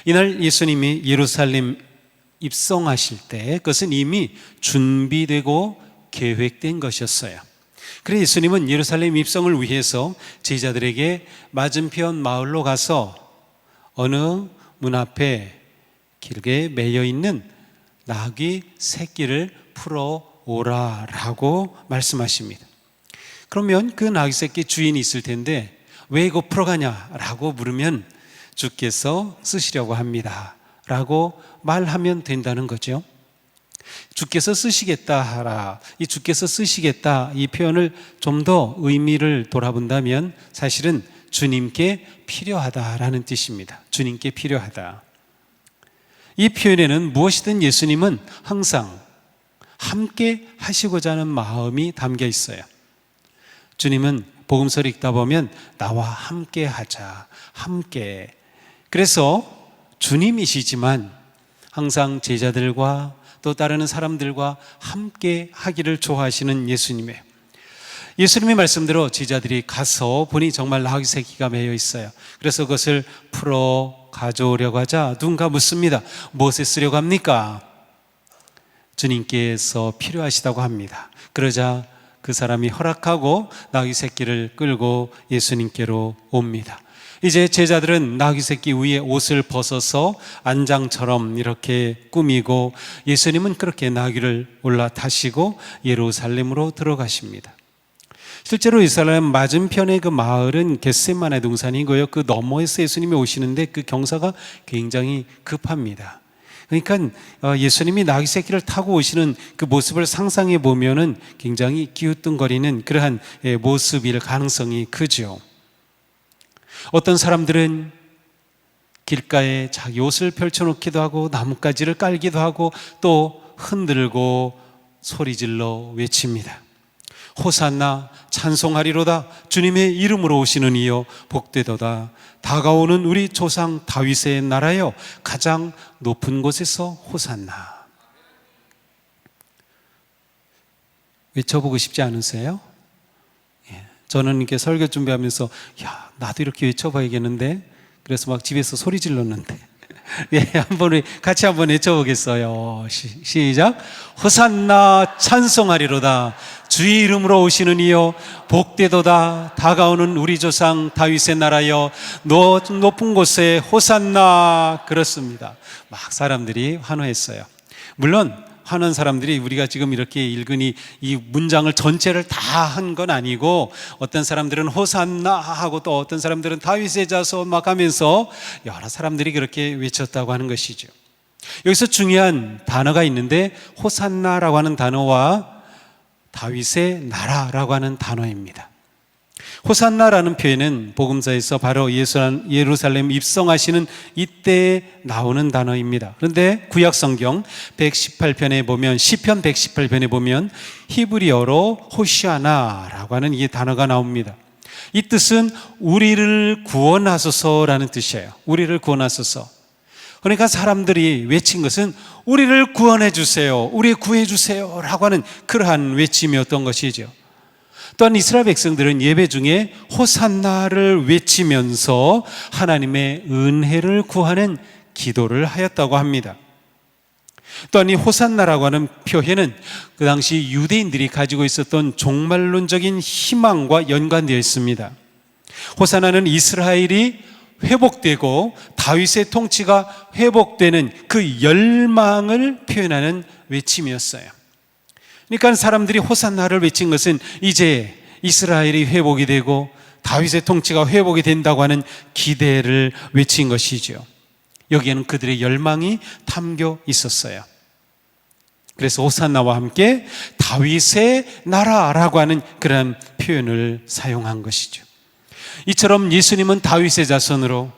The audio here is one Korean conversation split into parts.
이날 예수님이 예루살렘 입성하실 때 그것은 이미 준비되고 계획된 것이었어요. 그래서 예수님은 예루살렘 입성을 위해서 제자들에게 맞은편 마을로 가서 어느 문 앞에 길게 매여 있는 나귀 새끼를 풀어 오라라고 말씀하십니다. 그러면 그 나귀 새끼 주인이 있을 텐데 왜 이거 풀어가냐라고 물으면 주께서 쓰시려고 합니다 라고 말하면 된다는 거죠. 주께서 쓰시겠다 하라, 이 주께서 쓰시겠다 이 표현을 좀 더 의미를 돌아본다면 사실은 주님께 필요하다라는 뜻입니다. 주님께 필요하다. 이 표현에는 무엇이든 예수님은 항상 함께 하시고자 하는 마음이 담겨 있어요. 주님은 복음서를 읽다 보면 나와 함께 하자, 함께. 그래서 주님이시지만 항상 제자들과 또 따르는 사람들과 함께 하기를 좋아하시는 예수님이에요. 예수님의 말씀대로 제자들이 가서 보니 정말 나귀 새끼가 매여 있어요. 그래서 그것을 풀어 가져오려고 하자 누군가 묻습니다. 무엇에 쓰려고 합니까? 주님께서 필요하시다고 합니다. 그러자 그 사람이 허락하고 나귀 새끼를 끌고 예수님께로 옵니다. 이제 제자들은 나귀 새끼 위에 옷을 벗어서 안장처럼 이렇게 꾸미고 예수님은 그렇게 나귀를 올라타시고 예루살렘으로 들어가십니다. 실제로 예루살렘 맞은편의 그 마을은 겟세마네 동산이고요. 그 너머에서 예수님이 오시는데 그 경사가 굉장히 급합니다. 그러니까 예수님이 나귀 새끼를 타고 오시는 그 모습을 상상해 보면은 굉장히 기우뚱거리는 그러한 모습일 가능성이 크죠. 어떤 사람들은 길가에 자기 옷을 펼쳐놓기도 하고 나뭇가지를 깔기도 하고 또 흔들고 소리질러 외칩니다. 호산나 찬송하리로다. 주님의 이름으로 오시는 이여 복되도다. 다가오는 우리 조상 다윗의 나라여 가장 높은 곳에서 호산나. 외쳐보고 싶지 않으세요? 저는 이렇게 설교 준비하면서 나도 이렇게 외쳐봐야겠는데 그래서 막 집에서 소리 질렀는데 같이 한번 외쳐보겠어요. 시작. 호산나 찬송하리로다. 주의 이름으로 오시는 이여 복되도다. 다가오는 우리 조상 다윗의 나라여 높은 곳에 호산나. 그렇습니다. 막 사람들이 환호했어요. 물론 하는 사람들이 우리가 지금 이렇게 읽으니 이 문장을 전체를 다 한 건 아니고 어떤 사람들은 호산나 하고 또 어떤 사람들은 다윗의 자손 막 하면서 여러 사람들이 그렇게 외쳤다고 하는 것이죠. 여기서 중요한 단어가 있는데 호산나라고 하는 단어와 다윗의 나라라고 하는 단어입니다. 호산나라는 표현은 복음서에서 바로 예루살렘 입성하시는 이때 나오는 단어입니다. 그런데 구약 성경 118편에 보면 시편 118편에 보면 히브리어로 호시아나라고 하는 이 단어가 나옵니다. 이 뜻은 우리를 구원하소서라는 뜻이에요. 우리를 구원하소서. 그러니까 사람들이 외친 것은 우리를 구원해 주세요, 우리 구해 주세요 라고 하는 그러한 외침이었던 것이죠. 또한 이스라엘 백성들은 예배 중에 호산나를 외치면서 하나님의 은혜를 구하는 기도를 하였다고 합니다. 또한 이 호산나라고 하는 표현은 그 당시 유대인들이 가지고 있었던 종말론적인 희망과 연관되어 있습니다. 호산나는 이스라엘이 회복되고 다윗의 통치가 회복되는 그 열망을 표현하는 외침이었어요. 그러니까 사람들이 호산나를 외친 것은 이제 이스라엘이 회복이 되고 다윗의 통치가 회복이 된다고 하는 기대를 외친 것이죠. 여기에는 그들의 열망이 담겨 있었어요. 그래서 호산나와 함께 다윗의 나라라고 하는 그런 표현을 사용한 것이죠. 이처럼 예수님은 다윗의 자손으로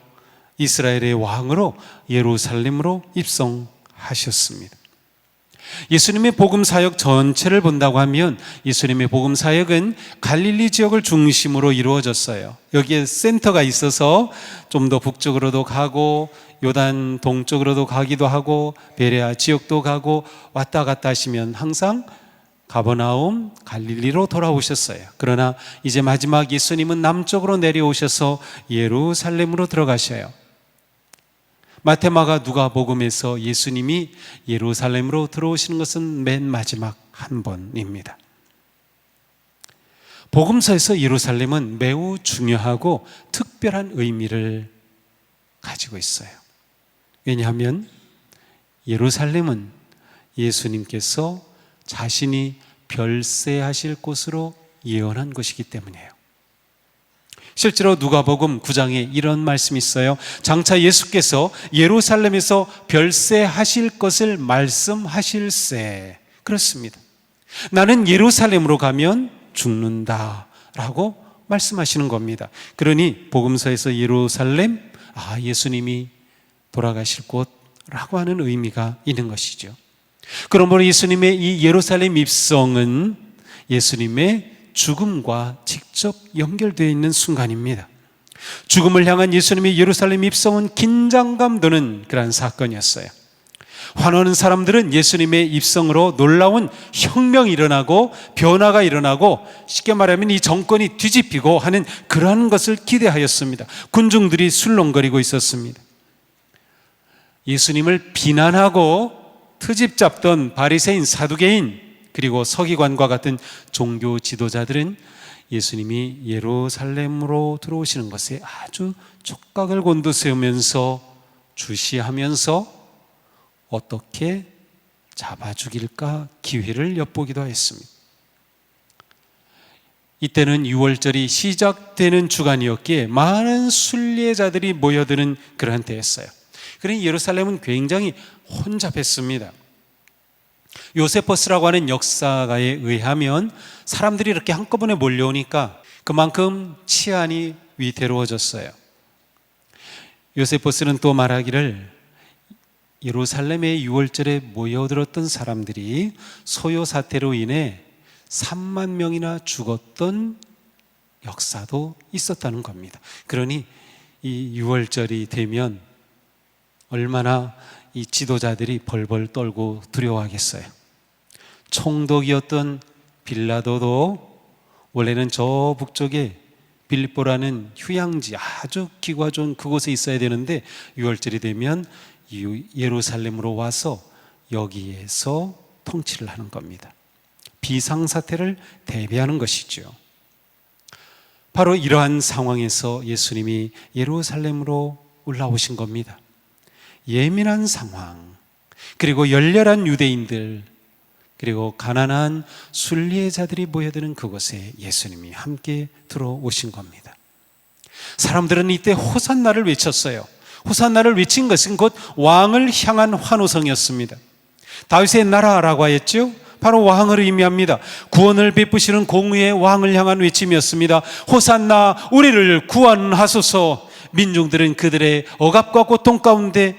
이스라엘의 왕으로 예루살렘으로 입성하셨습니다. 예수님의 복음 사역 전체를 본다고 하면 예수님의 복음 사역은 갈릴리 지역을 중심으로 이루어졌어요. 여기에 센터가 있어서 좀 더 북쪽으로도 가고 요단 동쪽으로도 가기도 하고 베레아 지역도 가고 왔다 갔다 하시면 항상 가버나움, 갈릴리로 돌아오셨어요. 그러나 이제 마지막 예수님은 남쪽으로 내려오셔서 예루살렘으로 들어가셔요. 마태, 마가, 누가복음에서 예수님이 예루살렘으로 들어오시는 것은 맨 마지막 한 번입니다. 복음서에서 예루살렘은 매우 중요하고 특별한 의미를 가지고 있어요. 왜냐하면 예루살렘은 예수님께서 자신이 별세하실 곳으로 예언한 것이기 때문이에요. 실제로 누가복음 9장에 이런 말씀이 있어요. 장차 예수께서 예루살렘에서 별세하실 것을 말씀하실세. 그렇습니다. 나는 예루살렘으로 가면 죽는다 라고 말씀하시는 겁니다. 그러니 복음서에서 예루살렘, 예수님이 돌아가실 곳라고 하는 의미가 있는 것이죠. 그러므로 예수님의 이 예루살렘 입성은 예수님의 죽음과 직접 연결되어 있는 순간입니다. 죽음을 향한 예수님의 예루살렘 입성은 긴장감 드는 그러한 사건이었어요. 환호하는 사람들은 예수님의 입성으로 놀라운 혁명이 일어나고 변화가 일어나고 쉽게 말하면 이 정권이 뒤집히고 하는 그러한 것을 기대하였습니다. 군중들이 술렁거리고 있었습니다. 예수님을 비난하고 트집 잡던 바리새인, 사두개인, 그리고 서기관과 같은 종교 지도자들은 예수님이 예루살렘으로 들어오시는 것에 아주 촉각을 곤두세우면서 주시하면서 어떻게 잡아 죽일까 기회를 엿보기도 했습니다. 이때는 유월절이 시작되는 주간이었기에 많은 순례자들이 모여드는 그러한 때였어요. 그러니 예루살렘은 굉장히 혼잡했습니다. 요세퍼스라고 하는 역사가에 의하면 사람들이 이렇게 한꺼번에 몰려오니까 그만큼 치안이 위태로워졌어요. 요세퍼스는 또 말하기를 예루살렘의 유월절에 모여들었던 사람들이 소요 사태로 인해 3만 명이나 죽었던 역사도 있었다는 겁니다. 그러니 이 유월절이 되면 얼마나 이 지도자들이 벌벌 떨고 두려워하겠어요. 총독이었던 빌라도도 원래는 저 북쪽에 빌립보라는 휴양지 아주 기구가 좋은 그곳에 있어야 되는데 유월절이 되면 예루살렘으로 와서 여기에서 통치를 하는 겁니다. 비상사태를 대비하는 것이죠. 바로 이러한 상황에서 예수님이 예루살렘으로 올라오신 겁니다. 예민한 상황, 그리고 열렬한 유대인들, 그리고 가난한 순례자들이 모여드는 그곳에 예수님이 함께 들어오신 겁니다. 사람들은 이때 호산나를 외쳤어요. 호산나를 외친 것은 곧 왕을 향한 환호성이었습니다. 다윗의 나라라고 하였죠. 바로 왕을 의미합니다. 구원을 베푸시는 공의의 왕을 향한 외침이었습니다. 호산나 우리를 구원하소서. 민중들은 그들의 억압과 고통 가운데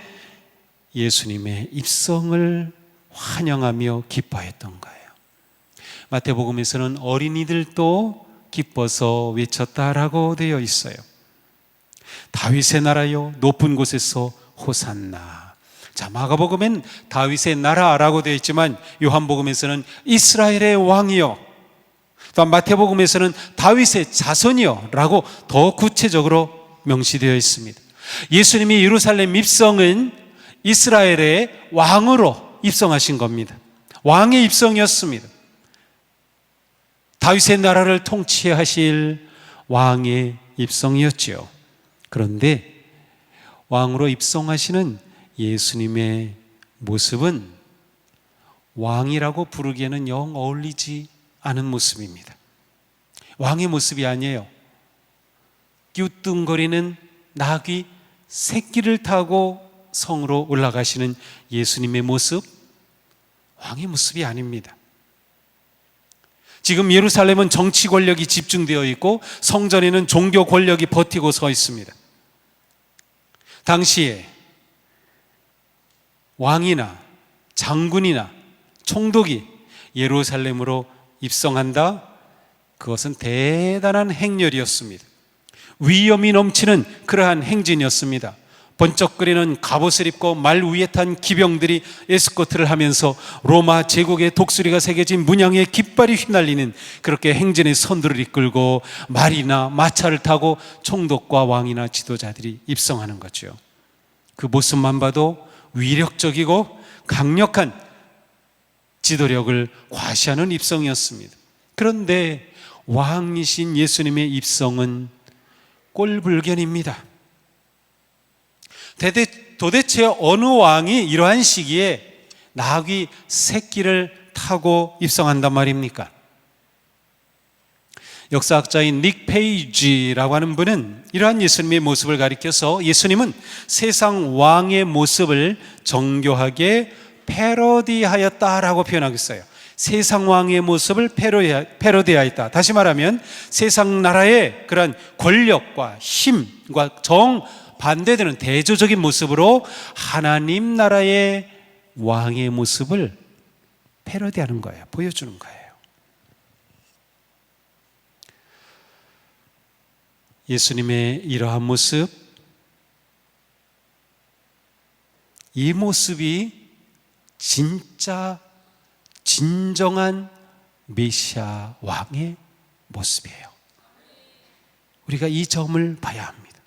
예수님의 입성을 환영하며 기뻐했던 거예요. 마태복음에서는 어린이들도 기뻐서 외쳤다라고 되어 있어요. 다윗의 나라여 높은 곳에서 호산나. 자, 마가복음엔 다윗의 나라라고 되어 있지만 요한복음에서는 이스라엘의 왕이여, 또 마태복음에서는 다윗의 자손이여 라고 더 구체적으로 명시되어 있습니다. 예수님이 예루살렘 입성은 이스라엘의 왕으로 입성하신 겁니다. 왕의 입성이었습니다. 다윗의 나라를 통치하실 왕의 입성이었지요. 그런데 왕으로 입성하시는 예수님의 모습은 왕이라고 부르기에는 영 어울리지 않은 모습입니다. 왕의 모습이 아니에요. 끼우뚱거리는 나귀 새끼를 타고 성으로 올라가시는 예수님의 모습, 왕의 모습이 아닙니다. 지금 예루살렘은 정치 권력이 집중되어 있고 성전에는 종교 권력이 버티고 서 있습니다. 당시에 왕이나 장군이나 총독이 예루살렘으로 입성한다? 그것은 대단한 행렬이었습니다. 위엄이 넘치는 그러한 행진이었습니다. 번쩍거리는 갑옷을 입고 말 위에 탄 기병들이 에스코트를 하면서 로마 제국의 독수리가 새겨진 문양의 깃발이 휘날리는 그렇게 행진의 선두를 이끌고 말이나 마차를 타고 총독과 왕이나 지도자들이 입성하는 거죠. 그 모습만 봐도 위력적이고 강력한 지도력을 과시하는 입성이었습니다. 그런데 왕이신 예수님의 입성은 꼴불견입니다. 도대체 어느 왕이 이러한 시기에 나귀 새끼를 타고 입성한단 말입니까? 역사학자인 닉 페이지라고 하는 분은 이러한 예수님의 모습을 가리켜서 예수님은 세상 왕의 모습을 정교하게 패러디하였다라고 표현하겠어요. 세상 왕의 모습을 패러디하였다. 다시 말하면 세상 나라의 그런 권력과 힘과 정반대되는 대조적인 모습으로 하나님 나라의 왕의 모습을 패러디하는 거예요. 보여주는 거예요. 예수님의 이러한 모습, 이 모습이 진짜 진정한 메시아 왕의 모습이에요. 우리가 이 점을 봐야 합니다.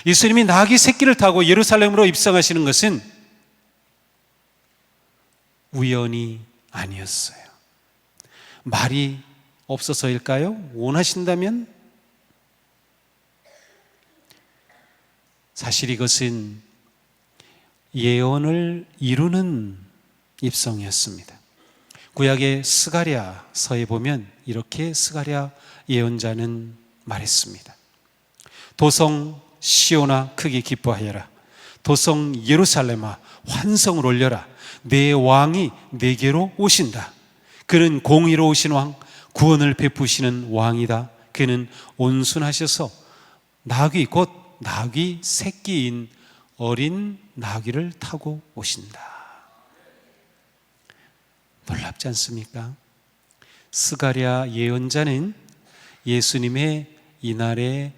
예수님이 나귀 새끼를 타고 예루살렘으로 입성하시는 것은 우연이 아니었어요. 말이 없어서일까요? 원하신다면? 사실 이것은 예언을 이루는 입성이었습니다. 구약의 스가랴서에 보면 이렇게 스가랴 예언자는 말했습니다. 도성 시온아 크게 기뻐하여라. 도성 예루살렘아 환성을 올려라. 내 왕이 내게로 오신다. 그는 공의로 오신 왕, 구원을 베푸시는 왕이다. 그는 온순하셔서 나귀 곧 나귀 새끼인 어린 나귀를 타고 오신다. 놀랍지 않습니까? 스가랴 예언자는 예수님의 이날의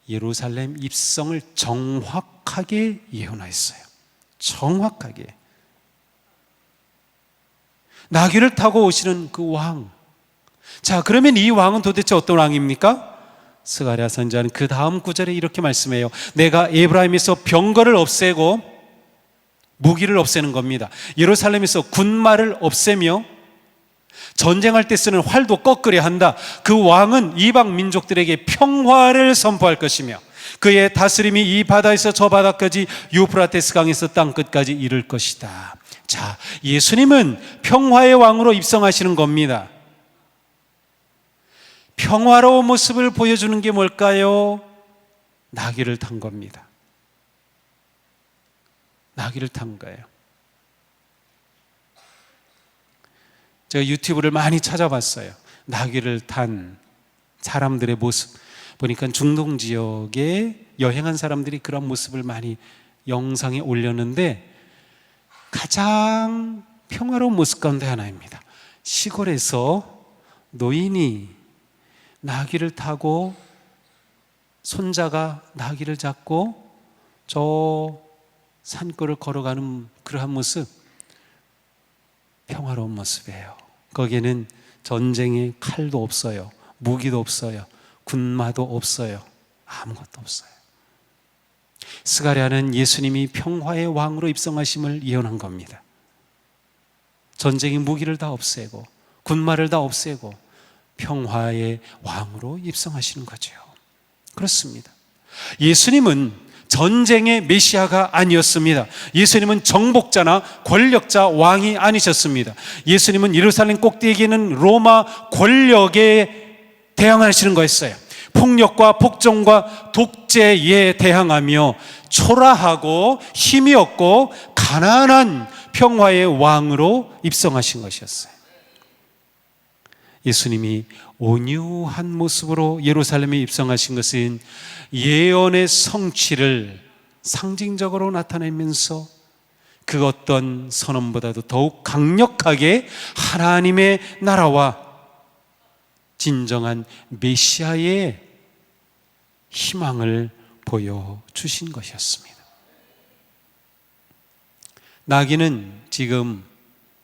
예루살렘 입성을 정확하게 예언하였어요. 정확하게. 나귀를 타고 오시는 그 왕. 자, 그러면 이 왕은 도대체 어떤 왕입니까? 스가랴 선지자는 그 다음 구절에 이렇게 말씀해요. 내가 에브라임에서 병거를 없애고 무기를 없애는 겁니다. 예루살렘에서 군마를 없애며 전쟁할 때 쓰는 활도 꺾으려 한다. 그 왕은 이방 민족들에게 평화를 선포할 것이며 그의 다스림이 이 바다에서 저 바다까지 유프라테스 강에서 땅 끝까지 이를 것이다. 자, 예수님은 평화의 왕으로 입성하시는 겁니다. 평화로운 모습을 보여주는 게 뭘까요? 나귀를 탄 겁니다. 나귀를 탄 거예요. 제가 유튜브를 많이 찾아봤어요. 나귀를 탄 사람들의 모습 보니까 중동 지역에 여행한 사람들이 그런 모습을 많이 영상에 올렸는데 가장 평화로운 모습 가운데 하나입니다. 시골에서 노인이 나귀를 타고 손자가 나귀를 잡고 저 산골을 걸어가는 그러한 모습, 평화로운 모습이에요. 거기에는 전쟁의 칼도 없어요. 무기도 없어요. 군마도 없어요. 아무것도 없어요. 스가랴는 예수님이 평화의 왕으로 입성하심을 예언한 겁니다. 전쟁의 무기를 다 없애고 군마를 다 없애고 평화의 왕으로 입성하시는 거죠. 그렇습니다. 예수님은 전쟁의 메시아가 아니었습니다. 예수님은 정복자나 권력자 왕이 아니셨습니다. 예수님은 예루살렘 꼭대기에 있는 로마 권력에 대항하시는 거였어요. 폭력과 폭정과 독재에 대항하며 초라하고 힘이 없고 가난한 평화의 왕으로 입성하신 것이었어요. 예수님이 온유한 모습으로 예루살렘에 입성하신 것은 예언의 성취를 상징적으로 나타내면서 그 어떤 선언보다도 더욱 강력하게 하나님의 나라와 진정한 메시아의 희망을 보여주신 것이었습니다. 나귀는 지금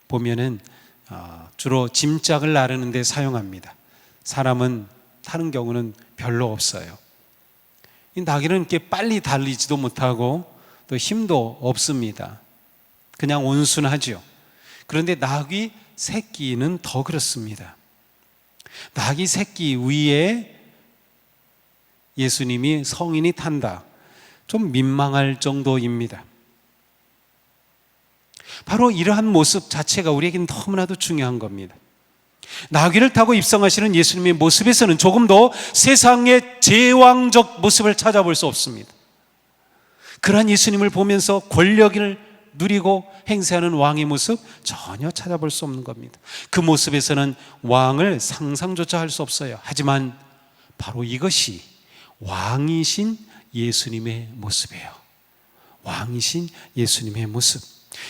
보면은 주로 짐짝을 나르는 데 사용합니다. 사람은 타는 경우는 별로 없어요. 이 나귀는 이렇게 빨리 달리지도 못하고 또 힘도 없습니다. 그냥 온순하죠. 그런데 나귀 새끼는 더 그렇습니다. 나귀 새끼 위에 예수님이 성인이 탄다. 좀 민망할 정도입니다. 바로 이러한 모습 자체가 우리에게는 너무나도 중요한 겁니다. 나귀를 타고 입성하시는 예수님의 모습에서는 조금 더 세상의 제왕적 모습을 찾아볼 수 없습니다. 그러한 예수님을 보면서 권력을 누리고 행세하는 왕의 모습 전혀 찾아볼 수 없는 겁니다. 그 모습에서는 왕을 상상조차 할 수 없어요. 하지만 바로 이것이 왕이신 예수님의 모습이에요. 왕이신 예수님의 모습.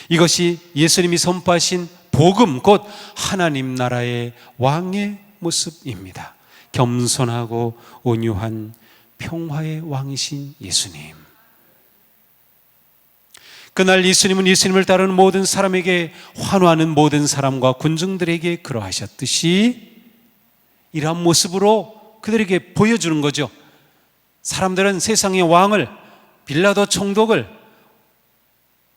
이것이 예수님이 선포하신 복음, 곧 하나님 나라의 왕의 모습입니다. 겸손하고 온유한 평화의 왕이신 예수님. 그날 예수님은 예수님을 따르는 모든 사람에게, 환호하는 모든 사람과 군중들에게 그러하셨듯이 이러한 모습으로 그들에게 보여주는 거죠. 사람들은 세상의 왕을, 빌라도 총독을,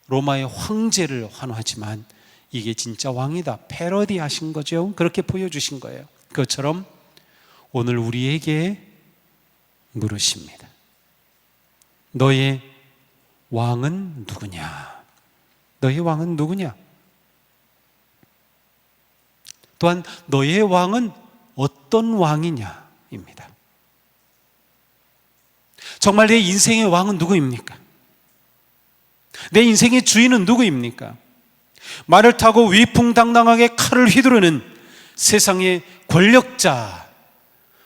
로마의 황제를 환호하지만 이게 진짜 왕이다, 패러디 하신 거죠. 그렇게 보여주신 거예요. 그것처럼 오늘 우리에게 물으십니다. 너의 왕은 누구냐? 너의 왕은 누구냐? 또한 너의 왕은 어떤 왕이냐입니다. 정말 내 인생의 왕은 누구입니까? 내 인생의 주인은 누구입니까? 말을 타고 위풍당당하게 칼을 휘두르는 세상의 권력자,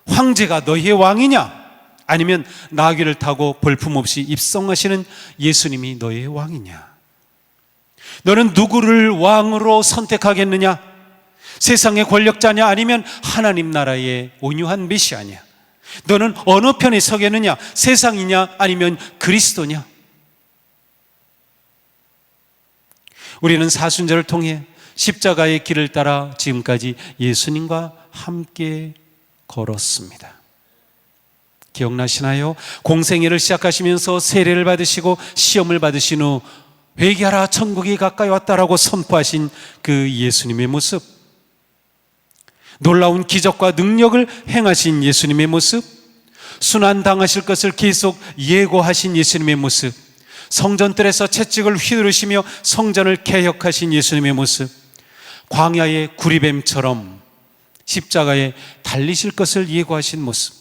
황제가 너의 왕이냐? 아니면 나귀를 타고 볼품없이 입성하시는 예수님이 너의 왕이냐? 너는 누구를 왕으로 선택하겠느냐? 세상의 권력자냐? 아니면 하나님 나라의 온유한 메시아냐? 너는 어느 편에 서겠느냐? 세상이냐? 아니면 그리스도냐? 우리는 사순절을 통해 십자가의 길을 따라 지금까지 예수님과 함께 걸었습니다. 기억나시나요? 공생애를 시작하시면서 세례를 받으시고 시험을 받으신 후 회개하라, 천국이 가까이 왔다라고 선포하신 그 예수님의 모습, 놀라운 기적과 능력을 행하신 예수님의 모습, 순환당하실 것을 계속 예고하신 예수님의 모습, 성전뜰에서 채찍을 휘두르시며 성전을 개혁하신 예수님의 모습, 광야의 구리뱀처럼 십자가에 달리실 것을 예고하신 모습,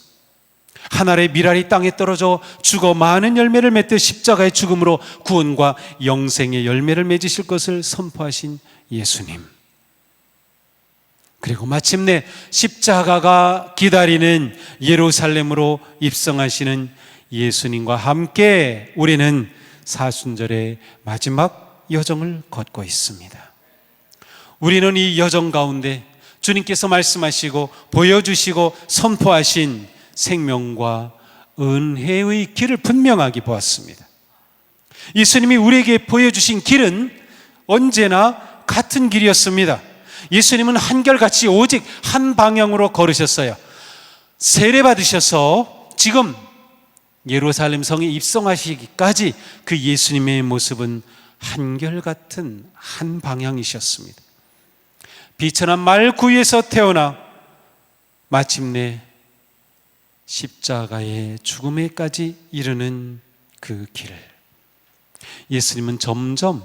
한 알의 밀알이 땅에 떨어져 죽어 많은 열매를 맺듯 십자가의 죽음으로 구원과 영생의 열매를 맺으실 것을 선포하신 예수님, 그리고 마침내 십자가가 기다리는 예루살렘으로 입성하시는 예수님과 함께 우리는 사순절의 마지막 여정을 걷고 있습니다. 우리는 이 여정 가운데 주님께서 말씀하시고 보여주시고 선포하신 생명과 은혜의 길을 분명하게 보았습니다. 예수님이 우리에게 보여주신 길은 언제나 같은 길이었습니다. 예수님은 한결같이 오직 한 방향으로 걸으셨어요. 세례 받으셔서 지금 예루살렘 성에 입성하시기까지 그 예수님의 모습은 한결같은 한 방향이셨습니다. 비천한 말구유에서 태어나 마침내 십자가의 죽음에까지 이르는 그 길, 예수님은 점점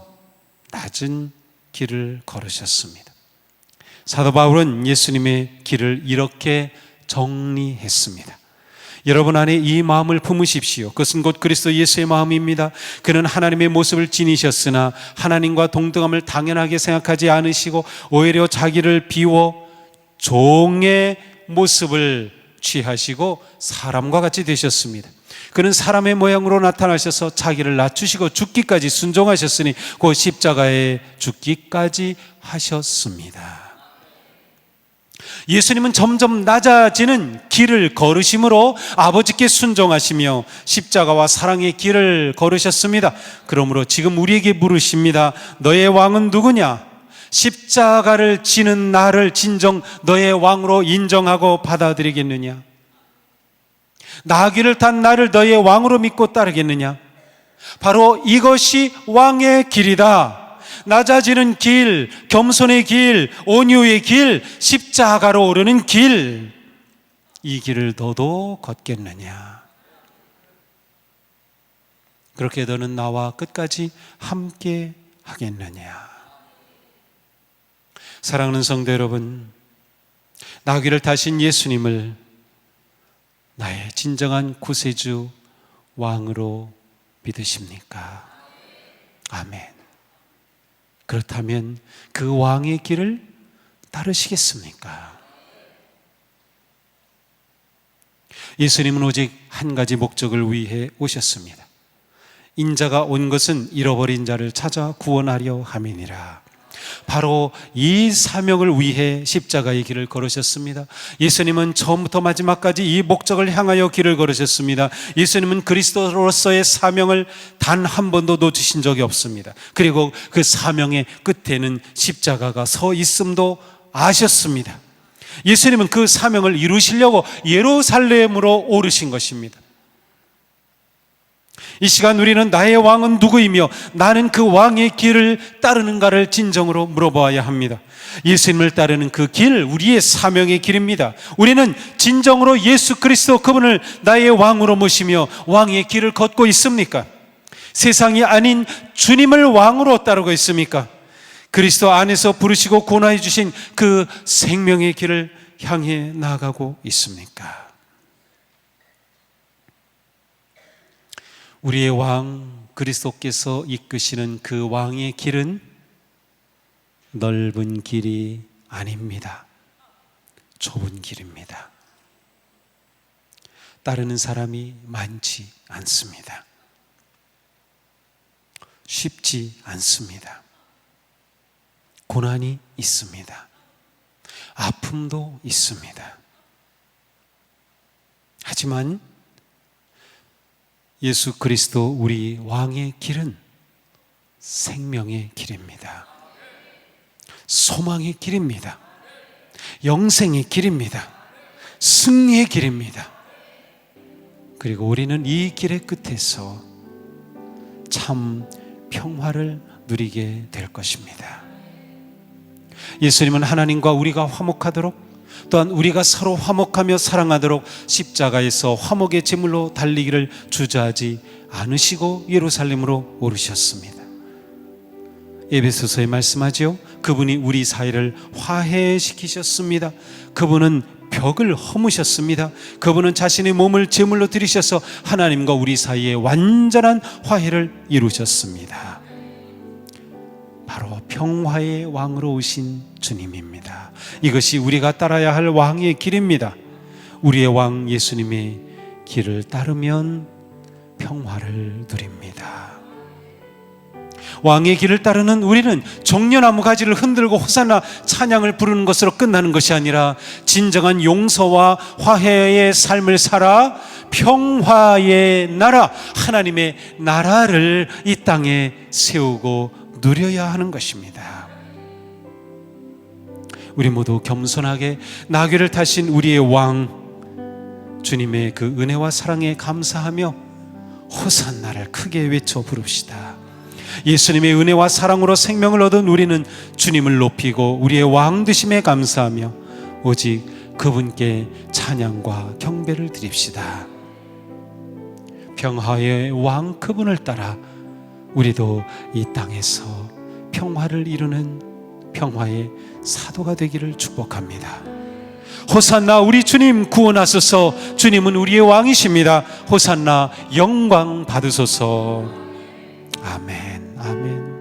낮은 길을 걸으셨습니다. 사도 바울은 예수님의 길을 이렇게 정리했습니다. 여러분 안에 이 마음을 품으십시오. 그것은 곧 그리스도 예수의 마음입니다. 그는 하나님의 모습을 지니셨으나 하나님과 동등함을 당연하게 생각하지 않으시고 오히려 자기를 비워 종의 모습을 취하시고 사람과 같이 되셨습니다. 그는 사람의 모양으로 나타나셔서 자기를 낮추시고 죽기까지 순종하셨으니 그 십자가에 죽기까지 하셨습니다. 예수님은 점점 낮아지는 길을 걸으심으로 아버지께 순종하시며 십자가와 사랑의 길을 걸으셨습니다. 그러므로 지금 우리에게 물으십니다. 너의 왕은 누구냐? 십자가를 지는 나를 진정 너의 왕으로 인정하고 받아들이겠느냐? 나귀를 탄 나를 너의 왕으로 믿고 따르겠느냐? 바로 이것이 왕의 길이다. 낮아지는 길, 겸손의 길, 온유의 길, 십자가로 오르는 길. 이 길을 너도 걷겠느냐? 그렇게 너는 나와 끝까지 함께 하겠느냐? 사랑하는 성도 여러분, 나귀를 타신 예수님을 나의 진정한 구세주 왕으로 믿으십니까? 아멘. 그렇다면 그 왕의 길을 따르시겠습니까? 예수님은 오직 한 가지 목적을 위해 오셨습니다. 인자가 온 것은 잃어버린 자를 찾아 구원하려 함이니라. 바로 이 사명을 위해 십자가의 길을 걸으셨습니다. 예수님은 처음부터 마지막까지 이 목적을 향하여 길을 걸으셨습니다. 예수님은 그리스도로서의 사명을 단 한 번도 놓치신 적이 없습니다. 그리고 그 사명의 끝에는 십자가가 서 있음도 아셨습니다. 예수님은 그 사명을 이루시려고 예루살렘으로 오르신 것입니다. 이 시간 우리는 나의 왕은 누구이며 나는 그 왕의 길을 따르는가를 진정으로 물어봐야 합니다. 예수님을 따르는 그 길, 우리의 사명의 길입니다. 우리는 진정으로 예수 그리스도 그분을 나의 왕으로 모시며 왕의 길을 걷고 있습니까? 세상이 아닌 주님을 왕으로 따르고 있습니까? 그리스도 안에서 부르시고 구원해 주신 그 생명의 길을 향해 나아가고 있습니까? 우리의 왕 그리스도께서 이끄시는 그 왕의 길은 넓은 길이 아닙니다. 좁은 길입니다. 따르는 사람이 많지 않습니다. 쉽지 않습니다. 고난이 있습니다. 아픔도 있습니다. 하지만 예수 그리스도 우리 왕의 길은 생명의 길입니다. 소망의 길입니다. 영생의 길입니다. 승리의 길입니다. 그리고 우리는 이 길의 끝에서 참 평화를 누리게 될 것입니다. 예수님은 하나님과 우리가 화목하도록, 또한 우리가 서로 화목하며 사랑하도록 십자가에서 화목의 제물로 달리기를 주저하지 않으시고 예루살렘으로 오르셨습니다. 에베소서에 말씀하지요. 그분이 우리 사이를 화해시키셨습니다. 그분은 벽을 허무셨습니다. 그분은 자신의 몸을 제물로 드리셔서 하나님과 우리 사이에 완전한 화해를 이루셨습니다. 바로 평화의 왕으로 오신 주님입니다. 이것이 우리가 따라야 할 왕의 길입니다. 우리의 왕 예수님의 길을 따르면 평화를 누립니다. 왕의 길을 따르는 우리는 종려나무 가지를 흔들고 호산나 찬양을 부르는 것으로 끝나는 것이 아니라 진정한 용서와 화해의 삶을 살아 평화의 나라, 하나님의 나라를 이 땅에 세우고 누려야 하는 것입니다. 우리 모두 겸손하게 나귀를 타신 우리의 왕 주님의 그 은혜와 사랑에 감사하며 호산나를 크게 외쳐 부릅시다. 예수님의 은혜와 사랑으로 생명을 얻은 우리는 주님을 높이고 우리의 왕 되심에 감사하며 오직 그분께 찬양과 경배를 드립시다. 평화의 왕 그분을 따라 우리도 이 땅에서 평화를 이루는 평화의 사도가 되기를 축복합니다. 호산나 우리 주님 구원하소서. 주님은 우리의 왕이십니다. 호산나 영광 받으소서. 아멘, 아멘.